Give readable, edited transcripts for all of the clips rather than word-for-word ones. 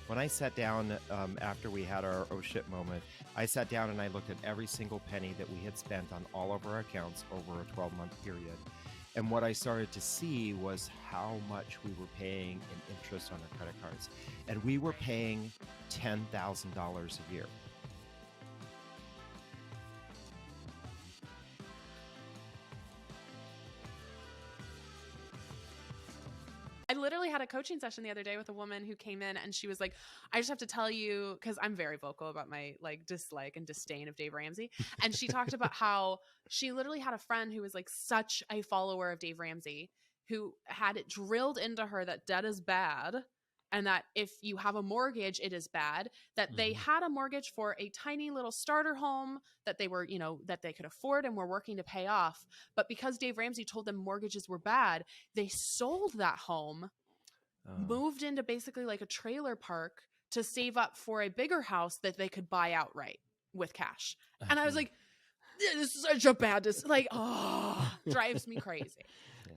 When I sat down after we had our oh shit moment, I sat down and I looked at every single penny that we had spent on all of our accounts over a 12-month period. And what I started to see was how much we were paying in interest on our credit cards. And we were paying $10,000 a year. I literally had a coaching session the other day with a woman who came in and she was like, I just have to tell you, because I'm very vocal about my like dislike and disdain of Dave Ramsey. And she talked about how she literally had a friend who was like such a follower of Dave Ramsey who had it drilled into her that debt is bad and that if you have a mortgage, it is bad, that they had a mortgage for a tiny little starter home that they were, that they could afford and were working to pay off. But because Dave Ramsey told them mortgages were bad, they sold that home, moved into basically like a trailer park to save up for a bigger house that they could buy outright with cash. And I was like, this is such a bad, drives me crazy.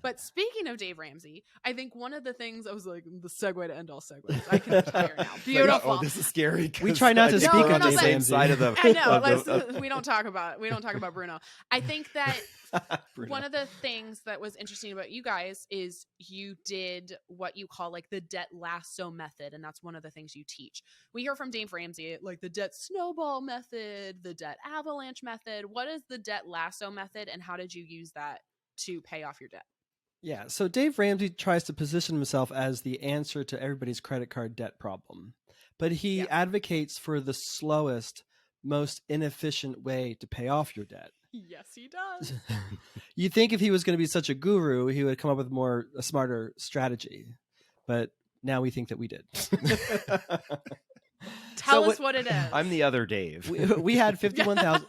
But speaking of Dave Ramsey, I think one of the things I was like, the segue to end all segues. I can retire now. Beautiful. Like, oh, this is scary. We try not to speak on Dave Ramsey. Side of the, I know. We don't talk about Bruno. I think that one of the things that was interesting about you guys is you did what you call like the debt lasso method, and that's one of the things you teach. We hear from Dave Ramsey like the debt snowball method, the debt avalanche method. What is the debt lasso method, and how did you use that to pay off your debt? Yeah, so Dave Ramsey tries to position himself as the answer to everybody's credit card debt problem, but he advocates for the slowest, most inefficient way to pay off your debt. Yes, he does. You'd think if he was going to be such a guru, he would come up with a smarter strategy, but now we think that we did. Tell us what it is. I'm the other Dave. We had 51,000.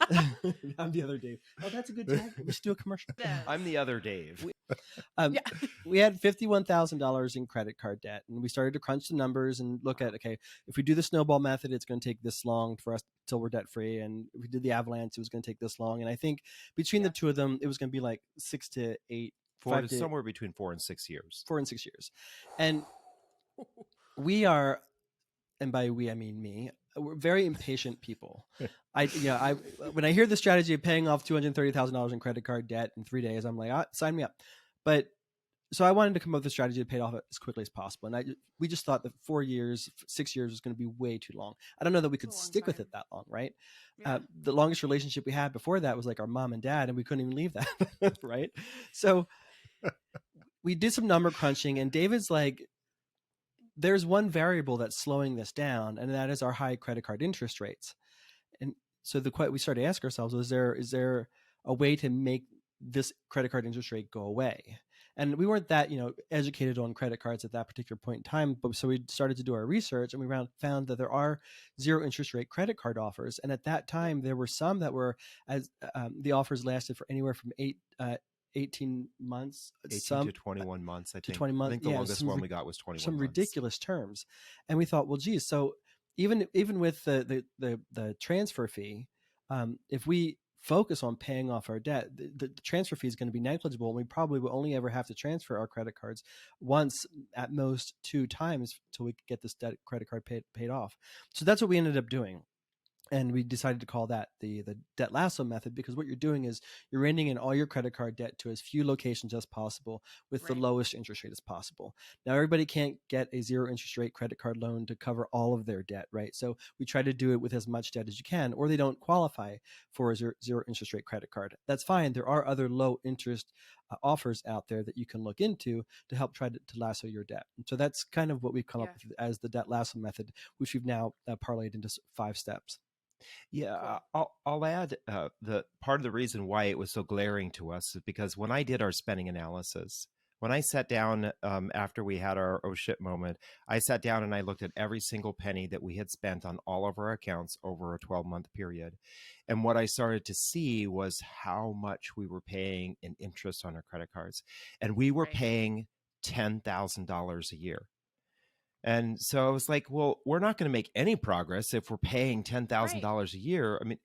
I'm the other Dave. Oh, that's a good tag. We should do a commercial. I'm the other Dave. We had $51,000 in credit card debt, and we started to crunch the numbers and look at, okay, if we do the snowball method, it's going to take this long for us till we're debt free. And if we did the avalanche, it was going to take this long. And I think between the two of them, it was going to be like 6 to 8, somewhere between 4 and 6 years. 4 and 6 years. And we are, and by we, I mean me, we're very impatient people. When I hear the strategy of paying off $230,000 in credit card debt in 3 days, I'm like, sign me up. But so I wanted to come up with a strategy to pay it off as quickly as possible. And we just thought that 4 years, 6 years was going to be way too long. I don't know that we could stick with it that long, right? Yeah. The longest relationship we had before that was like our mom and dad, and we couldn't even leave that, right? So we did some number crunching, and David's like, there's one variable that's slowing this down, and that is our high credit card interest rates. And so we started to ask ourselves, is there a way to make this credit card interest rate go away? And we weren't that, educated on credit cards at that particular point in time. But so we started to do our research, and we found that there are zero interest rate credit card offers. And at that time, there were some that were the offers lasted for anywhere from 18 months, 18 to 21 months, I think. 20 months. I think the longest one we got was 21 some months. Ridiculous terms. And we thought, well, geez, so even with the transfer fee, if we focus on paying off our debt, the transfer fee is going to be negligible, and we probably will only ever have to transfer our credit cards once, at most 2 times, till we get this credit card paid off. So that's what we ended up doing. And we decided to call that the debt lasso method, because what you're doing is you're ending in all your credit card debt to as few locations as possible with the lowest interest rate as possible. Now, everybody can't get a zero interest rate credit card loan to cover all of their debt, right? So we try to do it with as much debt as you can, or they don't qualify for a zero interest rate credit card. That's fine. There are other low interest offers out there that you can look into to help try to lasso your debt. And so that's kind of what we've come up with as the debt lasso method, which we've now parlayed into 5 steps. Yeah, I'll add the part of the reason why it was so glaring to us is because when I did our spending analysis, when I sat down after we had our oh shit moment, I sat down and I looked at every single penny that we had spent on all of our accounts over a 12-month period. And what I started to see was how much we were paying in interest on our credit cards. And we were paying $10,000 a year. And so I was like, well, we're not going to make any progress if we're paying $10,000 a year. I mean,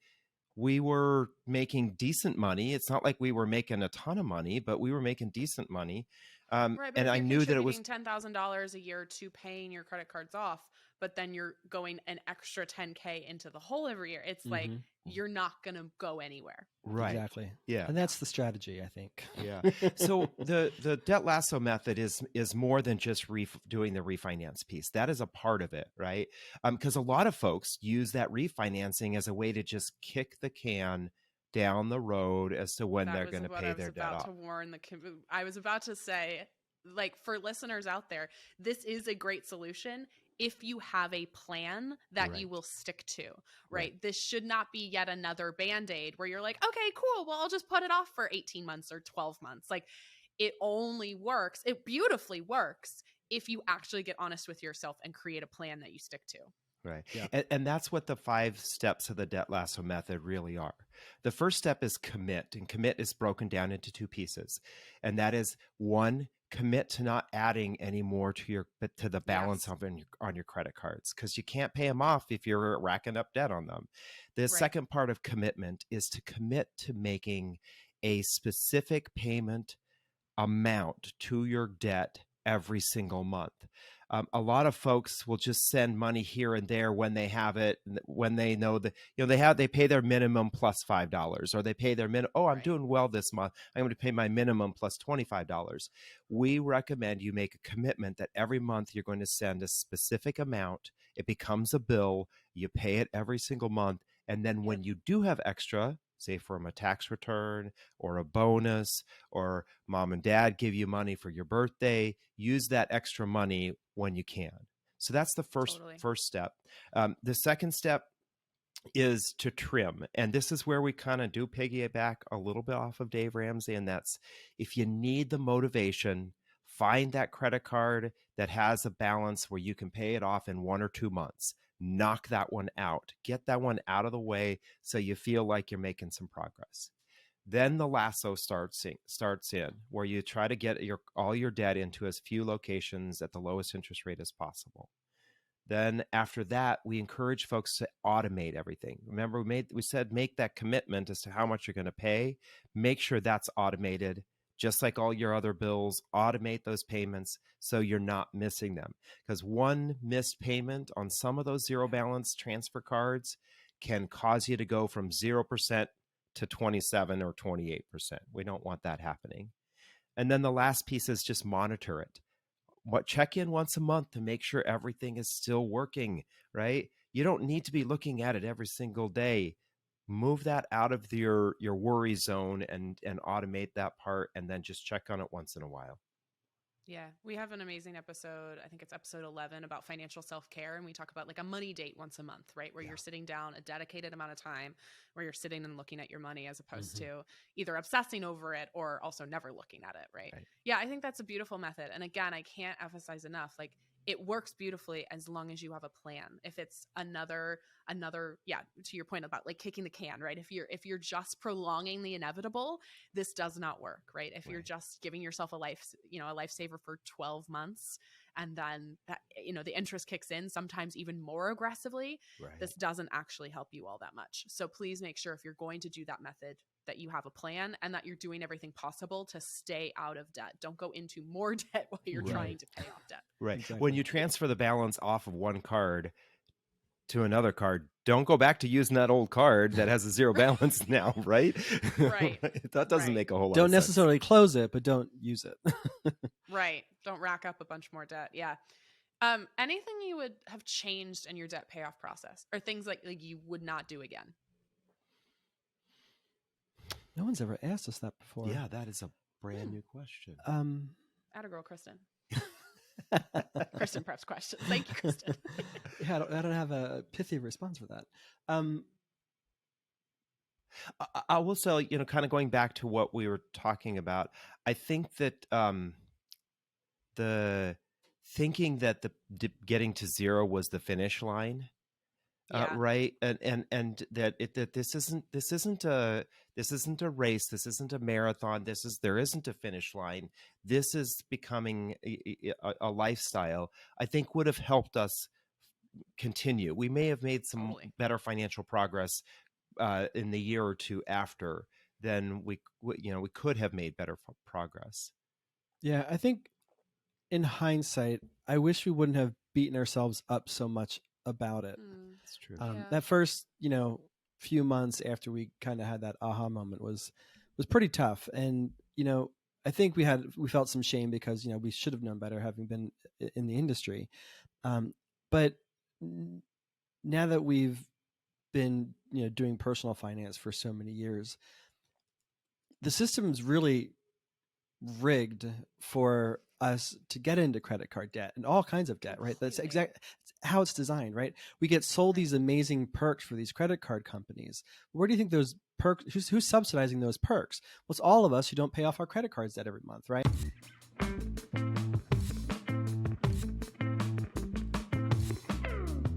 we were making decent money. It's not like we were making a ton of money, but we were making decent money. But and I knew that it was $10,000 a year to paying your credit cards off. but then you're going an extra 10K into the hole every year. It's like, Mm-hmm. you're not going to go anywhere. Right. Exactly. Yeah. And that's the strategy, I think. Yeah. So the debt lasso method is more than just doing the refinance piece. That is a part of it, right? Because a lot of folks use that refinancing as a way to just kick the can down the road as to when they're going to pay their debt off. I was about to say, like, for listeners out there, this is a great solution if you have a plan that Right. you will stick to, right? Right. This should not be yet another Band-Aid where you're like, okay, cool, well, I'll just put it off for 18 months or 12 months. Like, it only works, it beautifully works if you actually get honest with yourself and create a plan that you stick to. Right. Yeah. And that's what the 5 steps of the debt lasso method really are. The first step is commit, and commit is broken down into 2 pieces. And that is 1, commit to not adding any more to the balance Yes. on your credit cards, because you can't pay them off if you're racking up debt on them. The Right. second part of commitment is to commit to making a specific payment amount to your debt every single month. A lot of folks will just send money here and there when they have it, when they know that, they pay their minimum plus $5, or they pay their minimum. Oh, I'm Right. doing well this month, I'm going to pay my minimum plus $25. We recommend you make a commitment that every month you're going to send a specific amount. It becomes a bill. You pay it every single month. And then when you do have extra, say from a tax return or a bonus, or mom and dad give you money for your birthday, use that extra money when you can. So that's the first step. The second step is to trim. And this is where we kind of do piggyback a little bit off of Dave Ramsey. And that's, if you need the motivation, find that credit card that has a balance where you can pay it off in 1 or 2 months. Knock that one out. Get that one out of the way so you feel like you're making some progress. Then the lasso starts in, where you try to get all your debt into as few locations at the lowest interest rate as possible. Then after that, we encourage folks to automate everything. Remember, we said make that commitment as to how much you're going to pay. Make sure that's automated, just like all your other bills. Automate those payments so you're not missing them. Because one missed payment on some of those zero balance transfer cards can cause you to go from 0% to 27 or 28%. We don't want that happening. And then the last piece is just monitor it. Check in once a month to make sure everything is still working, right? You don't need to be looking at it every single day. Move that out of your worry zone and automate that part, and then just check on it once in a while. Yeah, we have an amazing episode. I think it's episode 11 about financial self-care. And we talk about like a money date once a month, right? Where you're sitting down a dedicated amount of time where you're sitting and looking at your money, as opposed to either obsessing over it or also never looking at it, right? Yeah, I think that's a beautiful method. And again, I can't emphasize enough, like, it works beautifully as long as you have a plan. If it's another, yeah, to your point about like kicking the can, right? If you're just prolonging the inevitable, this does not work, right? If you're just giving yourself a lifesaver for 12 months, and then that, the interest kicks in sometimes even more aggressively, this doesn't actually help you all that much. So please make sure, if you're going to do that method, that you have a plan and that you're doing everything possible to stay out of debt. Don't go into more debt while you're trying to pay off debt. Right. Exactly. When you transfer the balance off of one card to another card, don't go back to using that old card that has a zero balance now, right? Right. That doesn't make a whole lot Don't of sense. necessarily close it, but don't use it. Right. Don't rack up a bunch more debt. Yeah. Anything you would have changed in your debt payoff process, or things like you would not do again? No one's ever asked us that before. Yeah, that is a brand new question. Atta girl, Kristen. Kristen preps questions. Thank you, Kristen. Yeah, I don't have a pithy response for that. I will say, kind of going back to what we were talking about, I think that the thinking that the getting to zero was the finish line, right? And that this isn't a race, this isn't a marathon, there isn't a finish line. This is becoming a lifestyle, I think would have helped us continue. We may have made some better financial progress in the year or two after than we could have made better progress. Yeah, I think in hindsight, I wish we wouldn't have beaten ourselves up so much about it. It's true. Yeah. That first, few months after we kind of had that aha moment was pretty tough. And, I think we felt some shame because, we should have known better having been in the industry. But now that we've been, doing personal finance for so many years, the system's really rigged for us to get into credit card debt and all kinds of debt, right? That's exactly how it's designed, right? We get sold these amazing perks for these credit card companies. Where do you think those perks, who's subsidizing those perks? Well, it's all of us who don't pay off our credit cards debt every month, right?